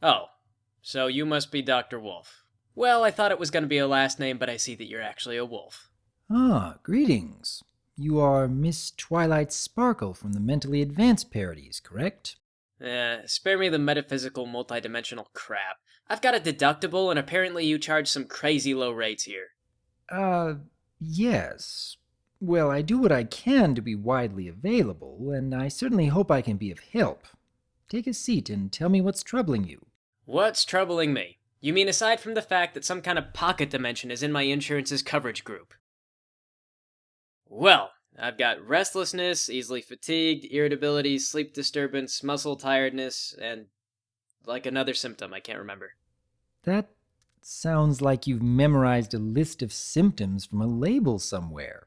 Oh, so you must be Dr. Wolf. Well, I thought it was going to be a last name, but I see that you're actually a wolf. Ah, greetings. You are Miss Twilight Sparkle from the Mentally Advanced parodies, correct? Spare me the metaphysical multidimensional crap. I've got a deductible, and apparently you charge some crazy low rates here. Uh, yes. Well, I do what I can to be widely available, and I certainly hope I can be of help. Take a seat and tell me what's troubling you. What's troubling me? You mean aside from the fact that some kind of pocket dimension is in my insurance's coverage group? Well, I've got restlessness, easily fatigued, irritability, sleep disturbance, muscle tiredness, and like another symptom I can't remember. That sounds like you've memorized a list of symptoms from a label somewhere.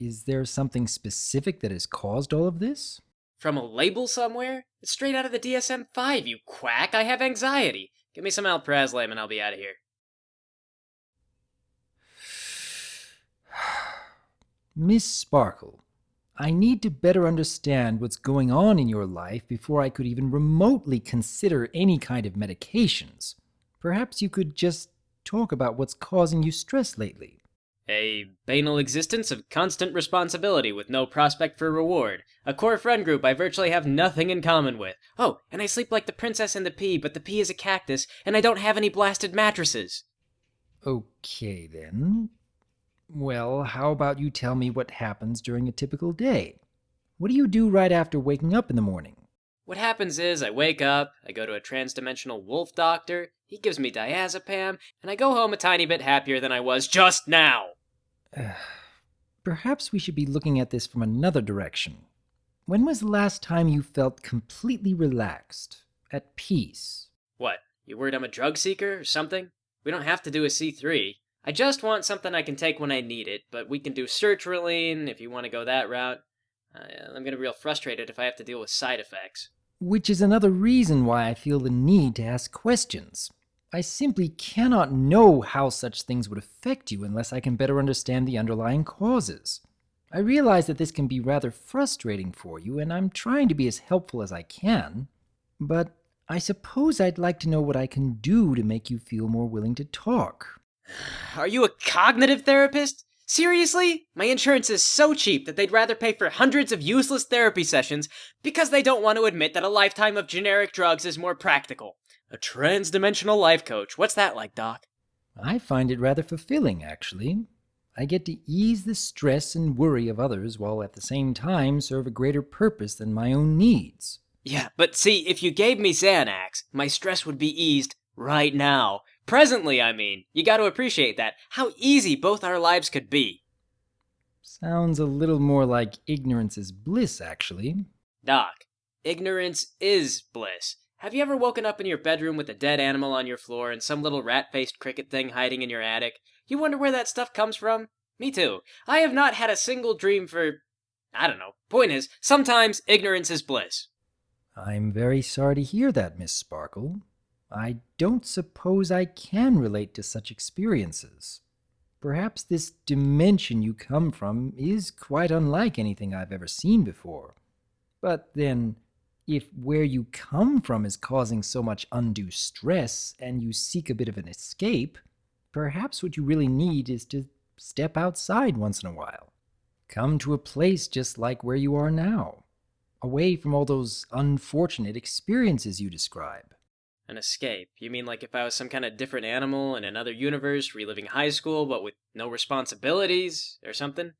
Is there something specific that has caused all of this? From a label somewhere? It's straight out of the DSM-5, you quack! I have anxiety! Give me some alprazolam and I'll be out of here. Miss Sparkle, I need to better understand what's going on in your life before I could even remotely consider any kind of medications. Perhaps you could just talk about what's causing you stress lately. A banal existence of constant responsibility with no prospect for reward. A core friend group I virtually have nothing in common with. Oh, and I sleep like the princess in the pea, but the pea is a cactus, and I don't have any blasted mattresses. Okay, then. Well, how about you tell me what happens during a typical day? What do you do right after waking up in the morning? What happens is I wake up, I go to a transdimensional wolf doctor, he gives me diazepam, and I go home a tiny bit happier than I was just now. Perhaps we should be looking at this from another direction. When was the last time you felt completely relaxed, at peace? What, you worried I'm a drug seeker or something? We don't have to do a C3. I just want something I can take when I need it, but we can do sertraline if you want to go that route. I'm going to be real frustrated if I have to deal with side effects. Which is another reason why I feel the need to ask questions. I simply cannot know how such things would affect you unless I can better understand the underlying causes. I realize that this can be rather frustrating for you, and I'm trying to be as helpful as I can, but I suppose I'd like to know what I can do to make you feel more willing to talk. Are you a cognitive therapist? Seriously? My insurance is so cheap that they'd rather pay for hundreds of useless therapy sessions because they don't want to admit that a lifetime of generic drugs is more practical. A trans-dimensional life coach. What's that like, Doc? I find it rather fulfilling, actually. I get to ease the stress and worry of others while at the same time serve a greater purpose than my own needs. Yeah, but see, if you gave me Xanax, my stress would be eased right now. Presently, I mean. You gotta appreciate that. How easy both our lives could be. Sounds a little more like ignorance is bliss, actually. Doc, ignorance is bliss. Have you ever woken up in your bedroom with a dead animal on your floor and some little rat-faced cricket thing hiding in your attic? You wonder where that stuff comes from? Me too. I have not had a single dream for... I don't know. Point is, sometimes ignorance is bliss. I'm very sorry to hear that, Miss Sparkle. I don't suppose I can relate to such experiences. Perhaps this dimension you come from is quite unlike anything I've ever seen before. But then, if where you come from is causing so much undue stress and you seek a bit of an escape, perhaps what you really need is to step outside once in a while. Come to a place just like where you are now, away from all those unfortunate experiences you describe. An escape? You mean like if I was some kind of different animal in another universe, reliving high school, but with no responsibilities, or something?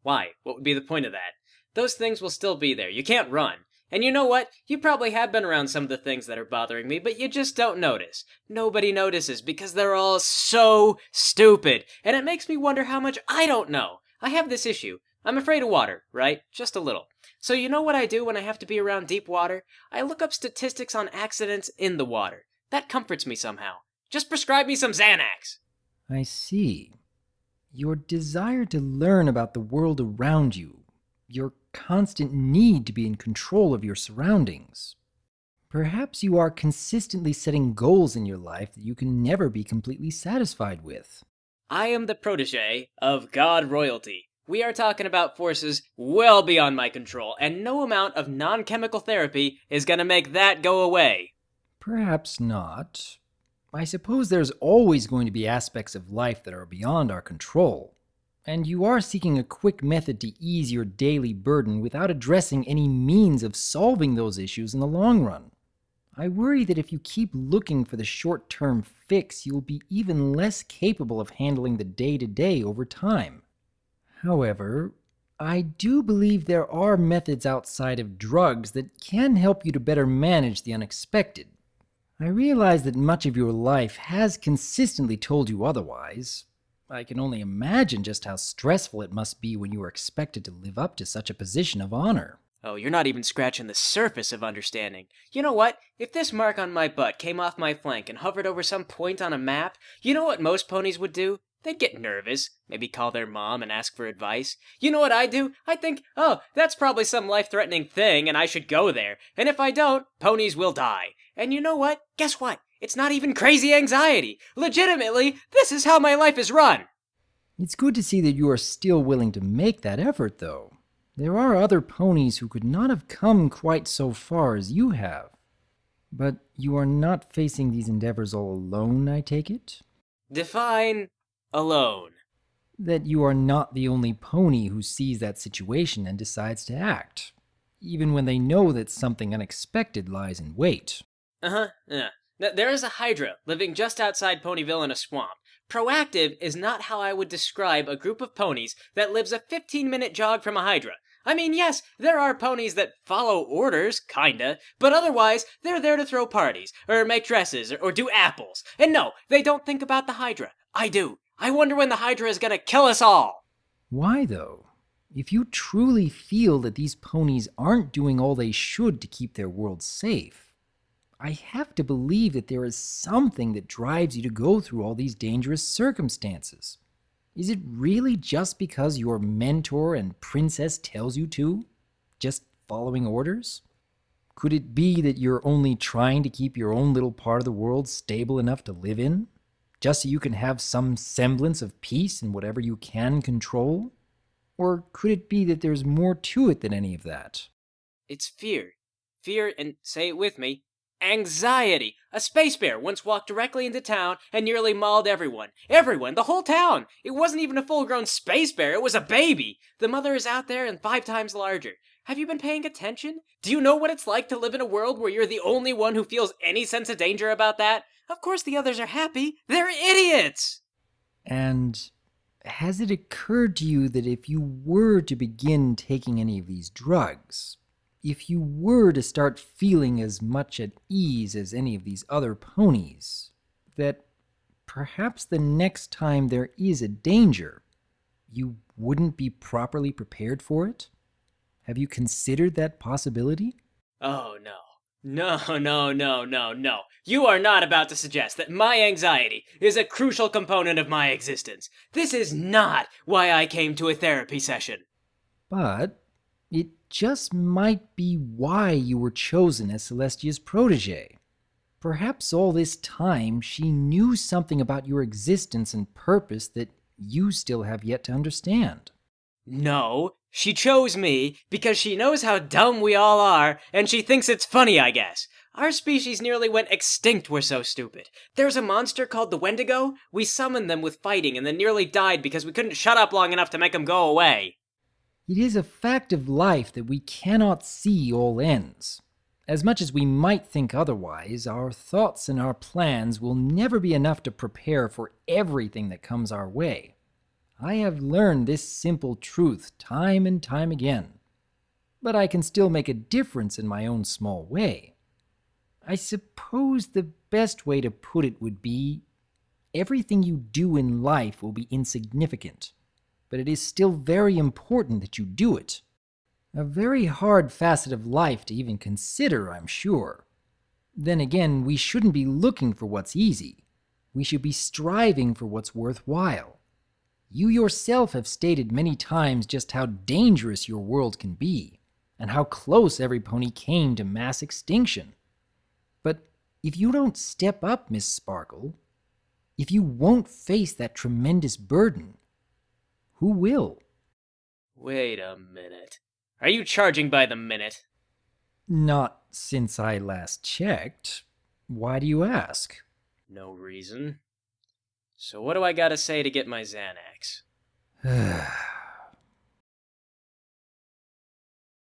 Why? What would be the point of that? Those things will still be there. You can't run. And you know what? You probably have been around some of the things that are bothering me, but you just don't notice. Nobody notices because they're all so stupid. And it makes me wonder how much I don't know. I have this issue. I'm afraid of water, right? Just a little. So you know what I do when I have to be around deep water? I look up statistics on accidents in the water. That comforts me somehow. Just prescribe me some Xanax. I see. Your desire to learn about the world around you, your constant need to be in control of your surroundings. Perhaps you are consistently setting goals in your life that you can never be completely satisfied with. I am the protege of God royalty. We are talking about forces well beyond my control, and no amount of non-chemical therapy is gonna make that go away. Perhaps not. I suppose there's always going to be aspects of life that are beyond our control, and you are seeking a quick method to ease your daily burden without addressing any means of solving those issues in the long run. I worry that if you keep looking for the short-term fix, you'll be even less capable of handling the day-to-day over time. However, I do believe there are methods outside of drugs that can help you to better manage the unexpected. I realize that much of your life has consistently told you otherwise. I can only imagine just how stressful it must be when you are expected to live up to such a position of honor. Oh, you're not even scratching the surface of understanding. You know what? If this mark on my butt came off my flank and hovered over some point on a map, you know what most ponies would do? They'd get nervous, maybe call their mom and ask for advice. You know what I do? I think, oh, that's probably some life-threatening thing and I should go there. And if I don't, ponies will die. And you know what? Guess what? It's not even crazy anxiety. Legitimately, this is how my life is run. It's good to see that you are still willing to make that effort, though. There are other ponies who could not have come quite so far as you have. But you are not facing these endeavors all alone, I take it? Define alone. That you are not the only pony who sees that situation and decides to act, even when they know that something unexpected lies in wait. Yeah. There is a Hydra living just outside Ponyville in a swamp. Proactive is not how I would describe a group of ponies that lives a 15-minute jog from a Hydra. I mean, yes, there are ponies that follow orders, kinda, but otherwise, they're there to throw parties, or make dresses, or do apples. And no, they don't think about the Hydra. I do. I wonder when the Hydra is gonna kill us all. Why, though? If you truly feel that these ponies aren't doing all they should to keep their world safe, I have to believe that there is something that drives you to go through all these dangerous circumstances. Is it really just because your mentor and princess tells you to? Just following orders? Could it be that you're only trying to keep your own little part of the world stable enough to live in? Just so you can have some semblance of peace in whatever you can control? Or could it be that there's more to it than any of that? It's fear. Fear, and say it with me, anxiety. A space bear once walked directly into town and nearly mauled everyone. Everyone, the whole town. It wasn't even a full-grown space bear, it was a baby. The mother is out there and 5 times larger. Have you been paying attention? Do you know what it's like to live in a world where you're the only one who feels any sense of danger about that? Of course the others are happy. They're idiots! And has it occurred to you that if you were to begin taking any of these drugs, if you were to start feeling as much at ease as any of these other ponies, that perhaps the next time there is a danger, you wouldn't be properly prepared for it? Have you considered that possibility? Oh, no. No. You are not about to suggest that my anxiety is a crucial component of my existence. This is not why I came to a therapy session. But it just might be why you were chosen as Celestia's protege. Perhaps all this time she knew something about your existence and purpose that you still have yet to understand. No, she chose me because she knows how dumb we all are, and she thinks it's funny, I guess. Our species nearly went extinct, we're so stupid. There's a monster called the Wendigo. We summoned them with fighting and then nearly died because we couldn't shut up long enough to make them go away. It is a fact of life that we cannot see all ends. As much as we might think otherwise, our thoughts and our plans will never be enough to prepare for everything that comes our way. I have learned this simple truth time and time again, but I can still make a difference in my own small way. I suppose the best way to put it would be, everything you do in life will be insignificant, but it is still very important that you do it. A very hard facet of life to even consider, I'm sure. Then again, we shouldn't be looking for what's easy. We should be striving for what's worthwhile. You yourself have stated many times just how dangerous your world can be, and how close every pony came to mass extinction. But if you don't step up, Miss Sparkle, if you won't face that tremendous burden, who will? Wait a minute. Are you charging by the minute? Not since I last checked. Why do you ask? No reason. So what do I gotta say to get my Xanax?